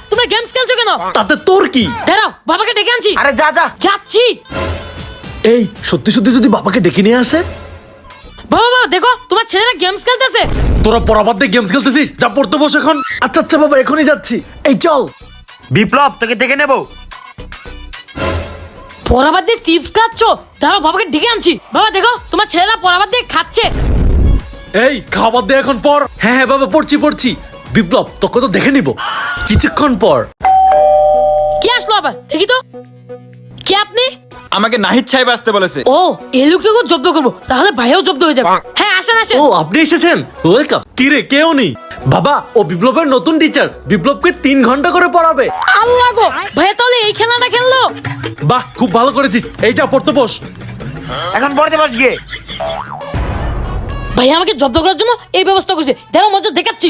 তোমরা গেমস খেলছো কেন? তাতে তোর কি? দাঁড়াও, বাবাকে ডেকে আনছি। আরে যা যা। যাচ্ছি। এই সত্যি সত্যি যদি বাবাকে ডেকে নিয়ে আসে? বাবা বাবা দেখো, তোমার ছেলেরা গেমস খেলতেছে। তোরা পড়াবাদ দিয়ে গেমস খেলতেছিস? যা পড়তে বস এখন। আচ্ছা আচ্ছা বাবা, এখনই যাচ্ছি। এই চল। বিপ্লব তোকে দেখে নেবো। পড়াবাদ দিয়ে চিপস খাচ্ছ? দাঁড়াও, বাবাকে ডেকে আনছি। বাবা দেখো, তোমার ছেলেরা পড়াবাদ দিয়ে খাচ্ছে। এই খাবার দে এখন পর। হ্যাঁ হ্যাঁ বাবা, পড়ছি। বিপ্লব তোকে তো দেখে নিব কিছুক্ষণ পর। কে আসলো আবার? দেখি তো, কে আপনি? আমাকে নাহিদ সাহেব আসতে বলেছে। ও, এই লোকটাকে জব্দ করবো, তাহলে ভাইও জব্দ হয়ে যাবে। হ্যাঁ আসেন আসেন। ও আপনি এসেছেন, ওয়েলকাম। কি রে, কেউ নেই? বাবা, ও বিপ্লবের নতুন টিচার। বিপ্লবকে 3 ঘন্টা করে পড়াবে। আল্লাহ গো, ভাইয়া তাহলে এই খেলাটা খেললো? বাহ, খুব ভালো করেছিস। এই যা পড়তে বস। এখন পড়তে বস গিয়ে। ভাইয়া আমাকে জব্দ করার জন্য এই ব্যবস্থা করছে। দাঁড়াও, মজা দেখাচ্ছি।